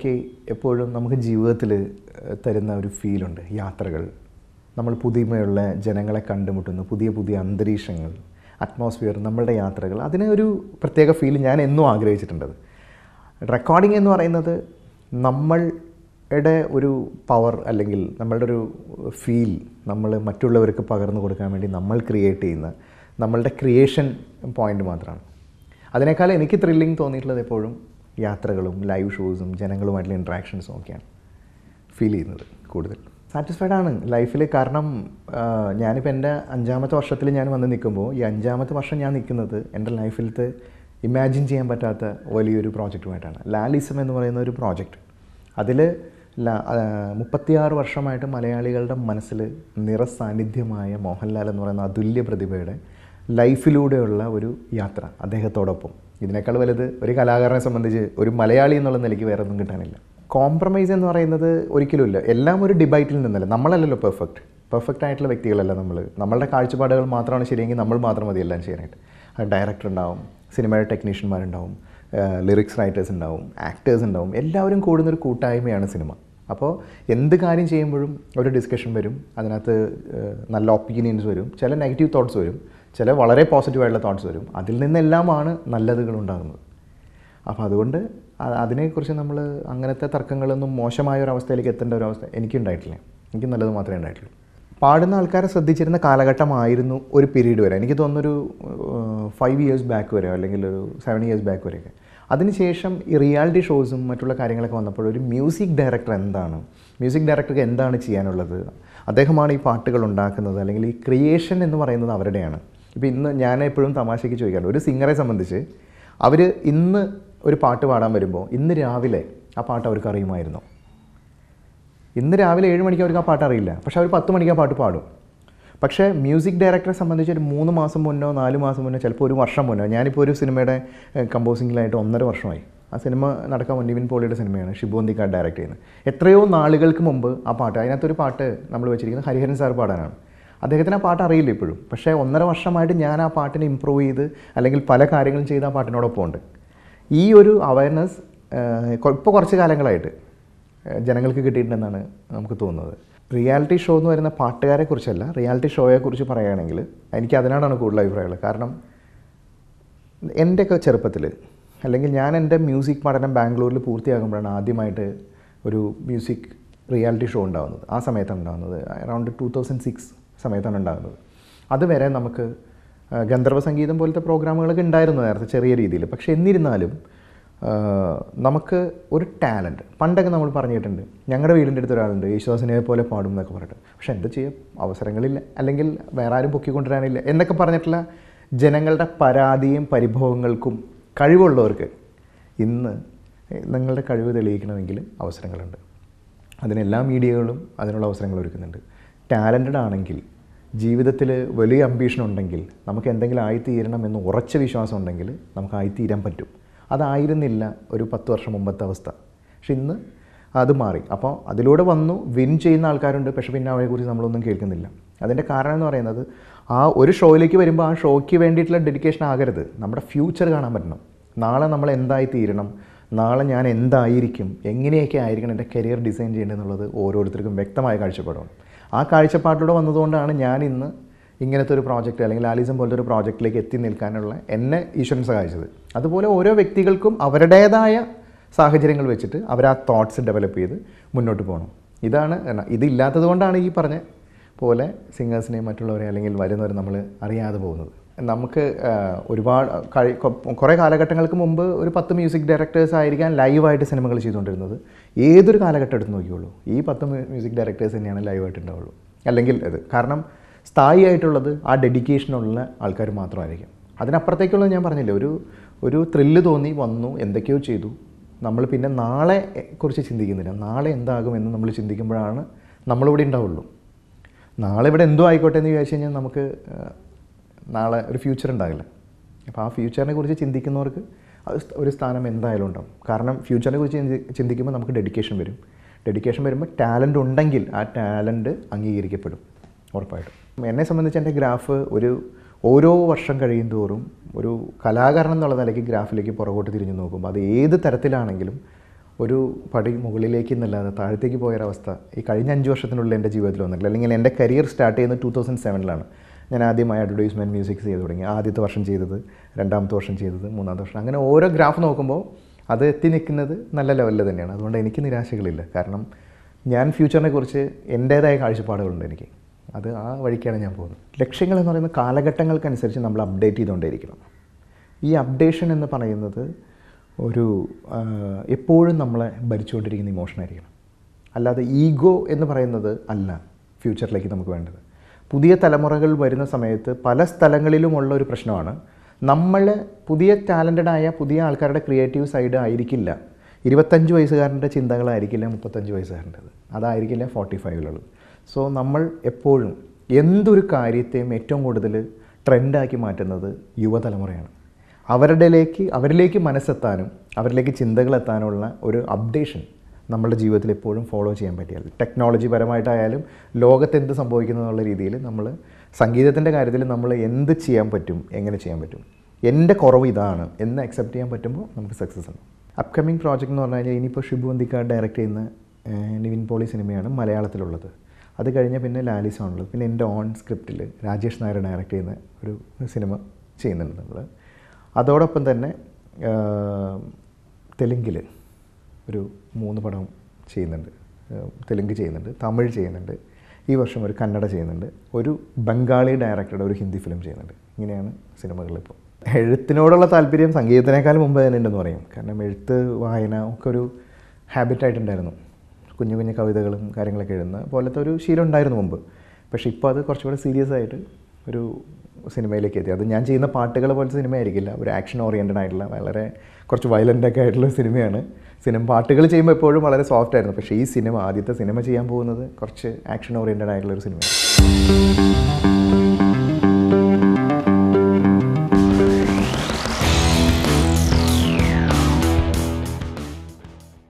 നോക്കി എപ്പോഴും നമുക്ക് ജീവിതത്തിൽ തരുന്ന ഒരു ഫീലുണ്ട്. യാത്രകൾ, നമ്മൾ പുതുമയുള്ള ജനങ്ങളെ കണ്ടുമുട്ടുന്നു, പുതിയ പുതിയ അന്തരീക്ഷങ്ങൾ, അറ്റ്മോസ്ഫിയർ, നമ്മളുടെ യാത്രകൾ, അതിന് ഒരു പ്രത്യേക ഫീൽ ഞാൻ എന്നും ആഗ്രഹിച്ചിട്ടുണ്ട്. റെക്കോർഡിംഗ് എന്ന് പറയുന്നത് നമ്മളുടെ ഒരു പവർ അല്ലെങ്കിൽ നമ്മളുടെ ഒരു ഫീൽ നമ്മൾ മറ്റുള്ളവർക്ക് പകർന്നു കൊടുക്കാൻ വേണ്ടി നമ്മൾ ക്രിയേറ്റ് ചെയ്യുന്ന നമ്മളുടെ ക്രിയേഷൻ പോയിൻ്റ് മാത്രമാണ്. അതിനേക്കാൾ എനിക്ക് ത്രില്ലിങ് തോന്നിയിട്ടുള്ളത് എപ്പോഴും യാത്രകളും ലൈവ് ഷോസും ജനങ്ങളുമായിട്ടുള്ള ഇൻട്രാക്ഷൻസും ഒക്കെയാണ് ഫീൽ ചെയ്യുന്നത് കൂടുതൽ. സാറ്റിസ്ഫൈഡ് ആണ് ലൈഫിൽ. കാരണം ഞാനിപ്പോൾ എൻ്റെ 5ാമത്തെ വർഷത്തിൽ ഞാൻ വന്ന് നിൽക്കുമ്പോൾ ഈ 5ാമത്തെ വർഷം ഞാൻ നിൽക്കുന്നത് എൻ്റെ ലൈഫിലത്തെ ഇമാജിൻ ചെയ്യാൻ പറ്റാത്ത വലിയൊരു പ്രോജക്റ്റുമായിട്ടാണ്. ലാലിസം എന്ന് പറയുന്ന ഒരു പ്രോജക്റ്റ്. അതിൽ 36 വർഷമായിട്ട് മലയാളികളുടെ മനസ്സിൽ നിറസാന്നിധ്യമായ മോഹൻലാൽ എന്ന് പറയുന്ന അതുല്യ പ്രതിഭയുടെ ലൈഫിലൂടെയുള്ള ഒരു യാത്ര അദ്ദേഹത്തോടൊപ്പം. ഇതിനേക്കാൾ വലുത് ഒരു കലാകാരനെ സംബന്ധിച്ച് ഒരു മലയാളി എന്നുള്ള നിലയ്ക്ക് വേറെ ഒന്നും കിട്ടാനില്ല. കോംപ്രമൈസ് എന്ന് പറയുന്നത് ഒരിക്കലുമില്ല. എല്ലാം ഒരു ഡിബൈറ്റിൽ നിന്നല്ല. നമ്മളല്ലല്ലോ പെർഫെക്റ്റ് ആയിട്ടുള്ള വ്യക്തികളല്ല നമ്മൾ. നമ്മളുടെ കാഴ്ചപ്പാടുകൾ മാത്രമാണ് ശരിയെങ്കിൽ നമ്മൾ മാത്രം മതി എല്ലാം ചെയ്യാനായിട്ട്. ഡയറക്ടർ ഉണ്ടാവും, സിനിമയുടെ ടെക്നീഷ്യന്മാരുണ്ടാവും, ലിറിക്സ് റൈറ്റേഴ്സ് ഉണ്ടാവും, ആക്ടേഴ്സ് ഉണ്ടാവും. എല്ലാവരും കൂടുന്നൊരു കൂട്ടായ്മയാണ് സിനിമ. അപ്പോൾ എന്ത് കാര്യം ചെയ്യുമ്പോഴും ഒരു ഡിസ്കഷൻ വരും, അതിനകത്ത് നല്ല ഒപ്പീനിയൻസ് വരും, ചില നെഗറ്റീവ് തോട്ട്സ് വരും, ചില വളരെ പോസിറ്റീവായിട്ടുള്ള തോട്ട്സ് വരും. അതിൽ നിന്നെല്ലാമാണ് നല്ലതുകൾ ഉണ്ടാകുന്നത്. അപ്പോൾ അതുകൊണ്ട് അതിനെക്കുറിച്ച് നമ്മൾ അങ്ങനത്തെ തർക്കങ്ങളൊന്നും മോശമായ ഒരു അവസ്ഥയിലേക്ക് എത്തേണ്ട ഒരു അവസ്ഥ എനിക്കുണ്ടായിട്ടില്ല. എനിക്ക് നല്ലത് മാത്രമേ ഉണ്ടായിട്ടുള്ളൂ. പാടുന്ന ആൾക്കാരെ ശ്രദ്ധിച്ചിരുന്ന കാലഘട്ടമായിരുന്നു ഒരു പീരീഡ് വരെ. എനിക്ക് തോന്നുന്നൊരു 5 years ബാക്ക് വരെ, അല്ലെങ്കിൽ ഒരു 7 years ബാക്ക് വരെയൊക്കെ. അതിനുശേഷം ഈ റിയാലിറ്റി ഷോസും മറ്റുള്ള കാര്യങ്ങളൊക്കെ വന്നപ്പോൾ ഒരു മ്യൂസിക് ഡയറക്ടർ എന്താണ്, മ്യൂസിക് ഡയറക്ടർക്ക് എന്താണ് ചെയ്യാനുള്ളത്, അദ്ദേഹമാണ് ഈ പാട്ടുകൾ ഉണ്ടാക്കുന്നത്, അല്ലെങ്കിൽ ഈ ക്രിയേഷൻ എന്ന് പറയുന്നത് അവരുടെയാണ്. ഇപ്പോൾ ഇന്ന് ഞാൻ എപ്പോഴും തമാശയ്ക്ക് ചോദിക്കാറുണ്ട്, ഒരു സിംഗറെ സംബന്ധിച്ച് അവർ ഇന്ന് ഒരു പാട്ട് പാടാൻ വരുമ്പോൾ ഇന്ന് രാവിലെ ആ പാട്ട് അവർക്ക് അറിയുമായിരുന്നു. ഇന്ന് രാവിലെ 7 മണിക്ക് അവർക്ക് ആ പാട്ട് അറിയില്ല, പക്ഷേ അവർ 10 മണിക്ക് ആ പാട്ട് പാടും. പക്ഷേ മ്യൂസിക് ഡയറക്ടറെ സംബന്ധിച്ച് ഒരു 3 മാസം മുന്നോ 4 മാസം മുന്നോ, ചിലപ്പോൾ ഒരു വർഷം മുന്നോ. ഞാനിപ്പോൾ ഒരു സിനിമയുടെ കമ്പോസിങ്ങിലായിട്ട് 1.5 വർഷമായി. ആ സിനിമ നടക്കാൻ നിവിൻ പോളിയുടെ സിനിമയാണ്, ഷിബു അന്തിക്കാട് ഡയറക്റ്റ് ചെയ്യുന്നത്. എത്രയോ നാളുകൾക്ക് മുമ്പ് ആ പാട്ട്, അതിനകത്തൊരു പാട്ട് നമ്മൾ വെച്ചിരിക്കുന്നത് ഹരിഹരൻ സാർ പാടാനാണ്. അദ്ദേഹത്തിന് ആ പാട്ട് അറിയില്ല ഇപ്പോഴും. പക്ഷേ 1.5 വർഷമായിട്ട് ഞാൻ ആ പാട്ടിനെ ഇമ്പ്രൂവ് ചെയ്ത് അല്ലെങ്കിൽ പല കാര്യങ്ങളും ചെയ്ത് ആ പാട്ടിനോടൊപ്പം ഉണ്ട്. ഈ ഒരു അവയർനെസ് ഇപ്പോൾ കുറച്ച് കാലങ്ങളായിട്ട് ജനങ്ങൾക്ക് കിട്ടിയിട്ടുണ്ടെന്നാണ് നമുക്ക് തോന്നുന്നത്. റിയാലിറ്റി ഷോ എന്ന് പറയുന്ന പാട്ടുകാരെക്കുറിച്ചല്ല, റിയാലിറ്റി ഷോയെക്കുറിച്ച് പറയുകയാണെങ്കിൽ എനിക്ക് അതിനോടാണ് കൂടുതൽ അഭിപ്രായമുള്ളത്. കാരണം എൻ്റെയൊക്കെ ചെറുപ്പത്തിൽ, അല്ലെങ്കിൽ ഞാൻ എൻ്റെ മ്യൂസിക് പഠനം ബാംഗ്ലൂരിൽ പൂർത്തിയാകുമ്പോഴാണ് ആദ്യമായിട്ട് ഒരു മ്യൂസിക് റിയാലിറ്റി ഷോ ഉണ്ടാകുന്നത്. ആ സമയത്താണ് ഉണ്ടാകുന്നത്, അറൗണ്ട് 2006 സമയത്താണ് ഉണ്ടാകുന്നത്. അതുവരെ നമുക്ക് ഗന്ധർവ സംഗീതം പോലത്തെ പ്രോഗ്രാമുകളൊക്കെ ഉണ്ടായിരുന്നു നേരത്തെ ചെറിയ രീതിയിൽ. പക്ഷേ എന്നിരുന്നാലും നമുക്ക് ഒരു ടാലൻറ്റ്, പണ്ടൊക്കെ നമ്മൾ പറഞ്ഞിട്ടുണ്ട്, ഞങ്ങളുടെ വീടിൻ്റെ അടുത്ത് ഒരാളുണ്ട് യേശുദാസിനെ പോലെ പാടും എന്നൊക്കെ പറഞ്ഞിട്ട്. പക്ഷേ എന്താ ചെയ്യുക, അവസരങ്ങളില്ല, അല്ലെങ്കിൽ വേറെ ആരും പൊക്കിക്കൊണ്ടുവരാനില്ല എന്നൊക്കെ പറഞ്ഞിട്ടുള്ള ജനങ്ങളുടെ പരാതിയും പരിഭവങ്ങൾക്കും കഴിവുള്ളവർക്ക് ഇന്ന് നിങ്ങളുടെ കഴിവ് തെളിയിക്കണമെങ്കിൽ അവസരങ്ങളുണ്ട്. അതിനെല്ലാ മീഡിയകളും അതിനുള്ള അവസരങ്ങൾ ഒരുക്കുന്നുണ്ട്. ടാലൻറ്റഡ് ആണെങ്കിൽ, ജീവിതത്തിൽ വലിയ അംബീഷൻ ഉണ്ടെങ്കിൽ, നമുക്ക് എന്തെങ്കിലും ആയിത്തീരണമെന്ന് ഉറച്ച വിശ്വാസം ഉണ്ടെങ്കിൽ നമുക്ക് ആയിത്തീരാൻ പറ്റും. അതായിരുന്നില്ല ഒരു 10 വർഷം മുമ്പത്തെ അവസ്ഥ. പക്ഷെ ഇന്ന് അത് മാറി. അപ്പോൾ അതിലൂടെ വന്നു വിൻ ചെയ്യുന്ന ആൾക്കാരുണ്ട്, പക്ഷെ പിന്നെ അവരെക്കുറിച്ച് നമ്മളൊന്നും കേൾക്കുന്നില്ല. അതിൻ്റെ കാരണം എന്ന് പറയുന്നത്, ആ ഒരു ഷോയിലേക്ക് വരുമ്പോൾ ആ ഷോയ്ക്ക് വേണ്ടിയിട്ടുള്ള ഡെഡിക്കേഷൻ ആകരുത്, നമ്മുടെ ഫ്യൂച്ചർ കാണാൻ പറ്റണം. നാളെ നമ്മൾ എന്തായി തീരണം, നാളെ ഞാൻ എന്തായിരിക്കും, എങ്ങനെയൊക്കെ ആയിരിക്കണം എൻ്റെ കരിയർ ഡിസൈൻ ചെയ്യേണ്ടതെന്നുള്ളത് ഓരോരുത്തർക്കും വ്യക്തമായ കാഴ്ചപ്പാടാണ്. ആ കാഴ്ചപ്പാടിലൂടെ വന്നതുകൊണ്ടാണ് ഞാൻ ഇന്ന് ഇങ്ങനത്തെ ഒരു പ്രോജക്റ്റ്, അല്ലെങ്കിൽ ലാലിസം പോലത്തെ ഒരു പ്രോജക്റ്റിലേക്ക് എത്തി നിൽക്കാനുള്ള എന്നെ ഈശ്വരൻ സഹായിച്ചത്. അതുപോലെ ഓരോ വ്യക്തികൾക്കും അവരുടേതായ സാഹചര്യങ്ങൾ വെച്ചിട്ട് അവർ ആ തോട്ട്സ് ഡെവലപ്പ് ചെയ്ത് മുന്നോട്ട് പോകണം. ഇതാണ്. ഇതില്ലാത്തത് കൊണ്ടാണ് ഈ പറഞ്ഞ പോലെ സിംഗേഴ്സിനെയും മറ്റുള്ളവരെ അല്ലെങ്കിൽ വരുന്നവരെ നമ്മൾ അറിയാതെ പോകുന്നത്. നമുക്ക് ഒരുപാട് കുറേ കാലഘട്ടങ്ങൾക്ക് മുമ്പ് ഒരു 10 മ്യൂസിക് ഡയറക്ടേഴ്സ് ആയിരിക്കാൻ ലൈവായിട്ട് സിനിമകൾ ചെയ്തുകൊണ്ടിരുന്നത്. ഏതൊരു കാലഘട്ടം എടുത്ത് നോക്കിയുള്ളൂ, ഈ 10 മ്യൂസിക് ഡയറക്ടേഴ്സ് തന്നെയാണ് ലൈവായിട്ട് ഉണ്ടാവുള്ളൂ. അല്ലെങ്കിൽ അത് കാരണം സ്ഥായിയായിട്ടുള്ളത് ആ ഡെഡിക്കേഷനുള്ള ആൾക്കാർ മാത്രമായിരിക്കും. അതിനപ്പുറത്തേക്കുള്ളത് ഞാൻ പറഞ്ഞില്ലേ, ഒരു ത്രില്ല് തോന്നി വന്നു, എന്തൊക്കെയോ ചെയ്തു, നമ്മൾ പിന്നെ നാളെ കുറിച്ച് ചിന്തിക്കുന്നില്ല. നാളെ എന്താകുമെന്ന് നമ്മൾ ചിന്തിക്കുമ്പോഴാണ് നമ്മളിവിടെ ഉണ്ടാവുള്ളൂ. നാളെ ഇവിടെ എന്തോ ആയിക്കോട്ടെ എന്ന് വിചാരിച്ചു കഴിഞ്ഞാൽ നമുക്ക് നാളെ ഒരു ഫ്യൂച്ചർ ഉണ്ടാകില്ല. അപ്പോൾ ആ ഫ്യൂച്ചറിനെ കുറിച്ച് ചിന്തിക്കുന്നവർക്ക് ഒരു സ്ഥാനം എന്തായാലും ഉണ്ടാവും. കാരണം ഫ്യൂച്ചറിനെ കുറിച്ച് ചിന്തിക്കുമ്പോൾ നമുക്ക് ഡെഡിക്കേഷൻ വരും. ഡെഡിക്കേഷൻ വരുമ്പോൾ ടാലൻ്റ് ഉണ്ടെങ്കിൽ ആ ടാലൻ്റ് അംഗീകരിക്കപ്പെടും ഉറപ്പായിട്ടും. എന്നെ സംബന്ധിച്ച് എൻ്റെ ഗ്രാഫ് ഓരോ വർഷം കഴിയും തോറും ഒരു കലാകാരൻ എന്നുള്ള നിലയ്ക്ക് ഗ്രാഫിലേക്ക് പുറകോട്ട് തിരിഞ്ഞു നോക്കുമ്പോൾ അത് ഏത് തരത്തിലാണെങ്കിലും ഒരു പടി മുകളിലേക്ക് എന്നല്ലാതെ താഴത്തേക്ക് പോയൊരവസ്ഥ ഈ കഴിഞ്ഞ 5 വർഷത്തിനുള്ളിൽ എൻ്റെ ജീവിതത്തിൽ വന്നിട്ടില്ല. അല്ലെങ്കിൽ എൻ്റെ കരിയർ സ്റ്റാർട്ട് ചെയ്യുന്നത് 2007-ലാണ്. ഞാൻ ആദ്യമായി അഡ്വർടൈസ്മെൻറ്റ് മ്യൂസിക്സ് ചെയ്ത് തുടങ്ങി. ആദ്യത്തെ വർഷം ചെയ്തത്, രണ്ടാമത്തെ വർഷം ചെയ്തത്, മൂന്നാമത്തെ വർഷം, അങ്ങനെ ഓരോ ഗ്രാഫ് നോക്കുമ്പോൾ അത് എത്തി നിൽക്കുന്നത് നല്ല ലെവലിൽ തന്നെയാണ്. അതുകൊണ്ട് എനിക്ക് നിരാശകളില്ല. കാരണം ഞാൻ ഫ്യൂച്ചറിനെ കുറിച്ച് എൻ്റേതായ കാഴ്ചപ്പാടുകളുണ്ട് എനിക്ക്. അത് ആ വഴിക്കാണ് ഞാൻ പോകുന്നത്. ലക്ഷ്യങ്ങൾ എന്ന് പറയുന്ന കാലഘട്ടങ്ങൾക്കനുസരിച്ച് നമ്മൾ അപ്ഡേറ്റ് ചെയ്തുകൊണ്ടേയിരിക്കണം. ഈ അപ്ഡേഷൻ എന്ന് പറയുന്നത് ഒരു എപ്പോഴും നമ്മളെ ഭരിച്ചുകൊണ്ടിരിക്കുന്ന ഇമോഷനായിരിക്കണം. അല്ലാതെ ഈഗോ എന്ന് പറയുന്നത് അല്ല ഫ്യൂച്ചറിലേക്ക് നമുക്ക് വേണ്ടത്. പുതിയ തലമുറകൾ വരുന്ന സമയത്ത് പല സ്ഥലങ്ങളിലുമുള്ള ഒരു പ്രശ്നമാണ്, നമ്മൾ പുതിയ ടാലൻറ്റഡായ പുതിയ ആൾക്കാരുടെ ക്രിയേറ്റീവ് സൈഡ് ആയിരിക്കില്ല 25 വയസ്സുകാരൻ്റെ ചിന്തകളായിരിക്കില്ല 35 വയസ്സുകാരൻ്റെത്, അതായിരിക്കില്ല 45-ലുള്ളത്. സോ നമ്മൾ എപ്പോഴും എന്തൊരു കാര്യത്തെയും ഏറ്റവും കൂടുതൽ ട്രെൻഡാക്കി മാറ്റുന്നത് യുവതലമുറയാണ്. അവരിലേക്ക് മനസ്സെത്താനും അവരിലേക്ക് ചിന്തകളെത്താനുള്ള ഒരു അപ്ഡേഷൻ നമ്മളുടെ ജീവിതത്തിൽ എപ്പോഴും ഫോളോ ചെയ്യാൻ പറ്റിയാൽ, ടെക്നോളജി പരമായിട്ടായാലും ലോകത്ത് എന്ത് സംഭവിക്കുന്നു എന്നുള്ള രീതിയിൽ നമ്മൾ സംഗീതത്തിൻ്റെ കാര്യത്തിൽ നമ്മൾ എന്ത് ചെയ്യാൻ പറ്റും, എങ്ങനെ ചെയ്യാൻ പറ്റും, എൻ്റെ കുറവ് ഇതാണ് എന്ന് അക്സെപ്റ്റ് ചെയ്യാൻ പറ്റുമ്പോൾ നമുക്ക് സക്സസ് ഉണ്ട്. അപ്കമിങ് പ്രോജക്റ്റ് എന്ന് പറഞ്ഞു കഴിഞ്ഞാൽ ഇനിയിപ്പോൾ ഷിബു അന്തിക്കാട് ഡയറക്റ്റ് ചെയ്യുന്ന നിവിൻ പോളി സിനിമയാണ് മലയാളത്തിലുള്ളത്. അത് കഴിഞ്ഞ് പിന്നെ ലാലിസാണുള്ളത്. പിന്നെ എൻ്റെ ഓൺ സ്ക്രിപ്റ്റിൽ രാജേഷ് നായർ ഡയറക്റ്റ് ചെയ്യുന്ന ഒരു സിനിമ ചെയ്യുന്നുണ്ട് നമ്മൾ. അതോടൊപ്പം തന്നെ തെലുങ്കിൽ ഒരു 3 പടം ചെയ്യുന്നുണ്ട്. തെലുങ്ക് ചെയ്യുന്നുണ്ട്, തമിഴ് ചെയ്യുന്നുണ്ട്, ഈ വർഷം ഒരു കന്നഡ ചെയ്യുന്നുണ്ട്, ഒരു ബംഗാളി ഡയറക്ടറുടെ ഒരു ഹിന്ദി ഫിലിം ചെയ്യുന്നുണ്ട്. ഇങ്ങനെയാണ് സിനിമകളിപ്പോൾ. എഴുത്തിനോടുള്ള താല്പര്യം സംഗീതത്തിനേക്കാൾ മുമ്പ് തന്നെ ഉണ്ടെന്ന് പറയും. കാരണം എഴുത്ത്, വായന ഒക്കെ ഒരു ഹാബിറ്റായിട്ടുണ്ടായിരുന്നു. കുഞ്ഞു കുഞ്ഞു കവിതകളും കാര്യങ്ങളൊക്കെ എഴുതുന്ന പോലത്തെ ഒരു ശീലം ഉണ്ടായിരുന്നു മുമ്പ്. പക്ഷേ ഇപ്പോൾ അത് കുറച്ചുകൂടെ സീരിയസ് ആയിട്ട് ഒരു സിനിമയിലേക്ക് എത്തി. അത് ഞാൻ ചെയ്യുന്ന പാട്ടുകൾ പോലത്തെ സിനിമയായിരിക്കില്ല, ഒരു ആക്ഷൻ ഓറിയൻറ്റഡ് ആയിട്ടുള്ള വളരെ കുറച്ച് വയലൻ്റൊക്കെ ആയിട്ടുള്ള സിനിമയാണ്. പാട്ടുകൾ ചെയ്യുമ്പോൾ എപ്പോഴും വളരെ സോഫ്റ്റ് ആയിരുന്നു. പക്ഷേ ഈ സിനിമ, ആദ്യത്തെ സിനിമ ചെയ്യാൻ പോകുന്നത് കുറച്ച് ആക്ഷൻ ഓറിയൻറ്റഡ് ആയിട്ടുള്ളൊരു സിനിമയാണ്.